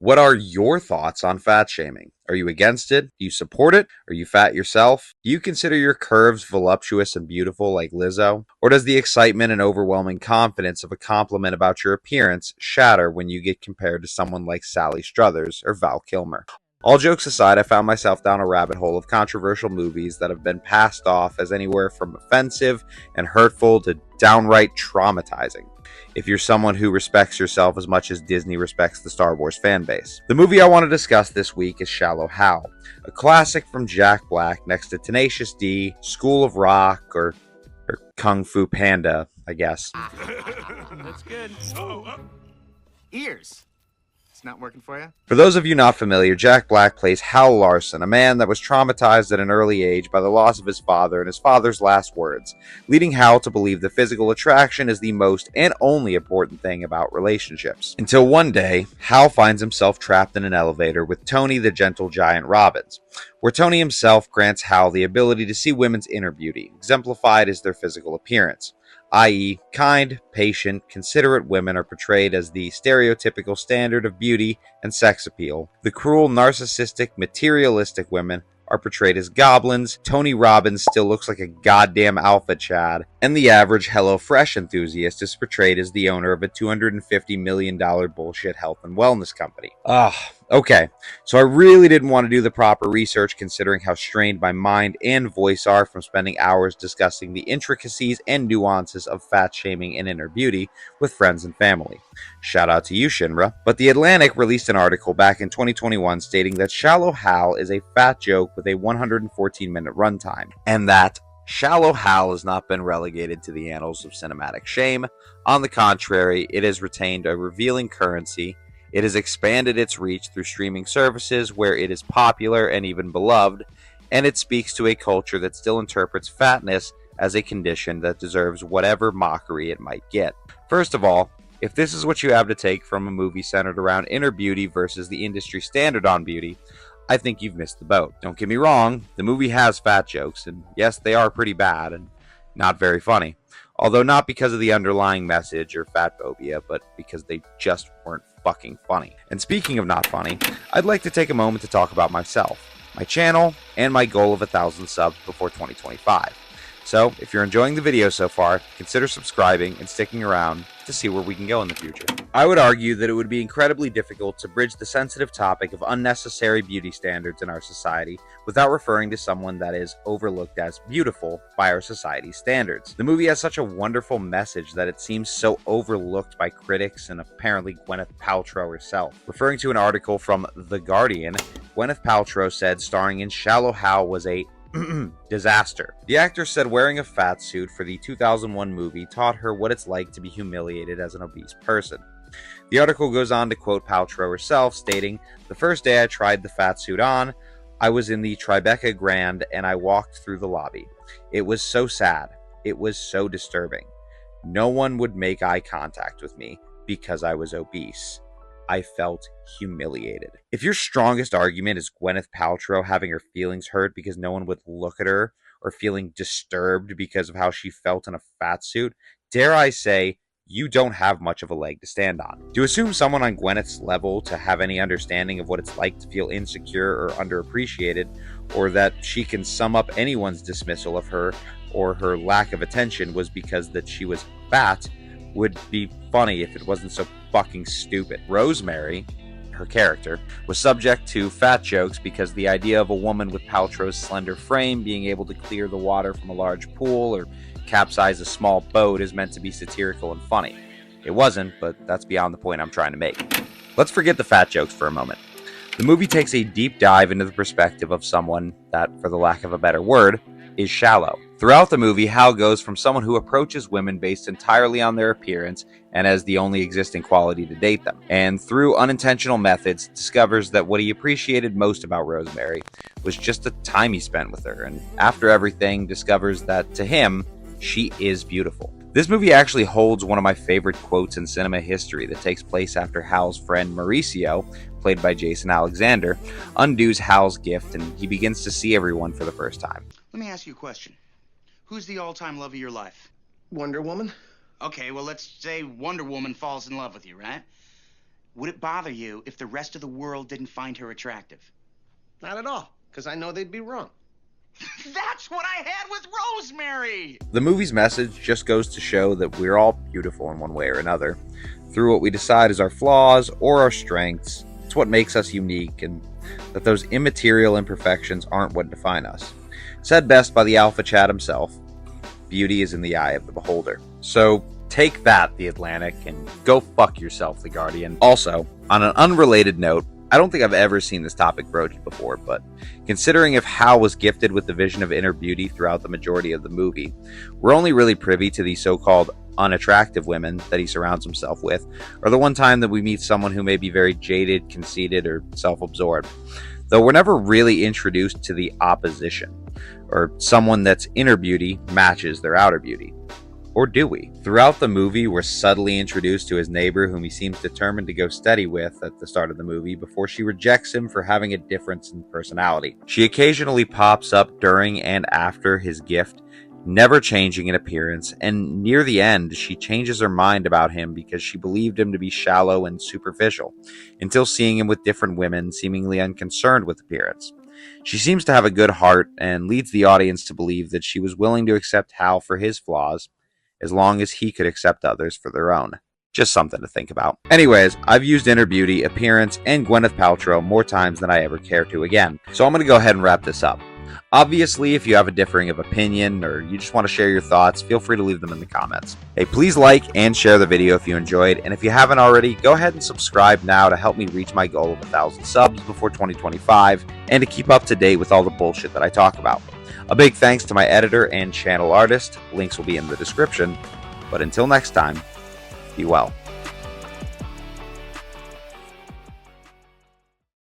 What are your thoughts on fat shaming? Are you against it? Do you support it? Are you fat yourself? Do you consider your curves voluptuous and beautiful like Lizzo? Or does the excitement and overwhelming confidence of a compliment about your appearance shatter when you get compared to someone like Sally Struthers or Val Kilmer? All jokes aside, I found myself down a rabbit hole of controversial movies that have been passed off as anywhere from offensive and hurtful to downright traumatizing, if you're someone who respects yourself as much as Disney respects the Star Wars fanbase. The movie I want to discuss this week is Shallow Hal, a classic from Jack Black next to Tenacious D, School of Rock, or Kung Fu Panda, I guess. That's good. Ears. Not working for you? For those of you not familiar, Jack Black plays Hal Larson, a man that was traumatized at an early age by the loss of his father and his father's last words, leading Hal to believe that physical attraction is the most and only important thing about relationships. Until one day, Hal finds himself trapped in an elevator with Tony the Gentle Giant Robbins, where Tony himself grants Hal the ability to see women's inner beauty, exemplified as their physical appearance, i.e., kind, patient, considerate women are portrayed as the stereotypical standard of beauty and sex appeal. The cruel, narcissistic, materialistic women are portrayed as goblins. Tony Robbins still looks like a goddamn alpha chad, and the average HelloFresh enthusiast is portrayed as the owner of a $250 million bullshit health and wellness company. Okay, so I really didn't want to do the proper research considering how strained my mind and voice are from spending hours discussing the intricacies and nuances of fat shaming and inner beauty with friends and family. Shout out to you, Shinra. But The Atlantic released an article back in 2021 stating that Shallow Hal is a fat joke with a 114-minute runtime, and that Shallow Hal has not been relegated to the annals of cinematic shame. On the contrary, it has retained a revealing currency. It has expanded its reach through streaming services where it is popular and even beloved, and it speaks to a culture that still interprets fatness as a condition that deserves whatever mockery it might get. First of all, if this is what you have to take from a movie centered around inner beauty versus the industry standard on beauty, I think you've missed the boat. Don't get me wrong, the movie has fat jokes, and yes, they are pretty bad and not very funny. Although not because of the underlying message or fat phobia, but because they just weren't fucking funny. And speaking of not funny, I'd like to take a moment to talk about myself, my channel, and my goal of 1,000 subs before 2025. So, if you're enjoying the video so far, consider subscribing and sticking around to see where we can go in the future. I would argue that it would be incredibly difficult to bridge the sensitive topic of unnecessary beauty standards in our society without referring to someone that is overlooked as beautiful by our society's standards. The movie has such a wonderful message that it seems so overlooked by critics and apparently Gwyneth Paltrow herself. Referring to an article from The Guardian, Gwyneth Paltrow said starring in Shallow Hal was a disaster. The actor said wearing a fat suit for the 2001 movie taught her what it's like to be humiliated as an obese person. The article goes on to quote Paltrow herself, stating, "The first day I tried the fat suit on, I was in the Tribeca Grand and I walked through the lobby. It was so sad. It was so disturbing. No one would make eye contact with me because I was obese. I felt humiliated." If your strongest argument is Gwyneth Paltrow having her feelings hurt because no one would look at her, or feeling disturbed because of how she felt in a fat suit, dare I say, you don't have much of a leg to stand on. To assume someone on Gwyneth's level to have any understanding of what it's like to feel insecure or underappreciated, or that she can sum up anyone's dismissal of her or her lack of attention was because that she was fat, would be funny if it wasn't so fucking stupid. Rosemary, her character, was subject to fat jokes because the idea of a woman with Paltrow's slender frame being able to clear the water from a large pool or capsize a small boat is meant to be satirical and funny. It wasn't, but that's beyond the point I'm trying to make. Let's forget the fat jokes for a moment. The movie takes a deep dive into the perspective of someone that, for the lack of a better word, is shallow. Throughout the movie, Hal goes from someone who approaches women based entirely on their appearance and as the only existing quality to date them, and through unintentional methods discovers that what he appreciated most about Rosemary was just the time he spent with her, and after everything discovers that to him, she is beautiful. This movie actually holds one of my favorite quotes in cinema history that takes place after Hal's friend Mauricio, played by Jason Alexander, undoes Hal's gift and he begins to see everyone for the first time. Let me ask you a question. Who's the all-time love of your life? Wonder Woman? Okay, well, let's say Wonder Woman falls in love with you, right? would it bother you if the rest of the world didn't find her attractive? Not at all, because I know they'd be wrong. That's what I had with Rosemary! The movie's message just goes to show that we're all beautiful in one way or another, through what we decide is our flaws or our strengths. It's what makes us unique, and that those immaterial imperfections aren't what define us. Said best by the Alpha Chad himself, beauty is in the eye of the beholder. So take that, The Atlantic, and go fuck yourself, The Guardian. Also, on an unrelated note, I don't think I've ever seen this topic broached before, but considering if Hal was gifted with the vision of inner beauty throughout the majority of the movie, we're only really privy to the so-called unattractive women that he surrounds himself with, or the one time that we meet someone who may be very jaded, conceited, or self-absorbed. Though we're never really introduced to the opposition, or someone that's inner beauty matches their outer beauty. Or do we? Throughout the movie, we're subtly introduced to his neighbor, whom he seems determined to go steady with at the start of the movie before she rejects him for having a difference in personality. She occasionally pops up during and after his gift, never changing in appearance, and near the end, she changes her mind about him because she believed him to be shallow and superficial, until seeing him with different women, seemingly unconcerned with appearance. She seems to have a good heart and leads the audience to believe that she was willing to accept Hal for his flaws, as long as he could accept others for their own. Just something to think about. Anyways, I've used inner beauty, appearance, and Gwyneth Paltrow more times than I ever care to again, so I'm going to go ahead and wrap this up. Obviously, if you have a differing of opinion, or you just want to share your thoughts, feel free to leave them in the comments. Hey, please like and share the video if you enjoyed, and if you haven't already, go ahead and subscribe now to help me reach my goal of 1,000 subs before 2025, and to keep up to date with all the bullshit that I talk about. A big thanks to my editor and channel artist. Links will be in the description. But until next time, be well.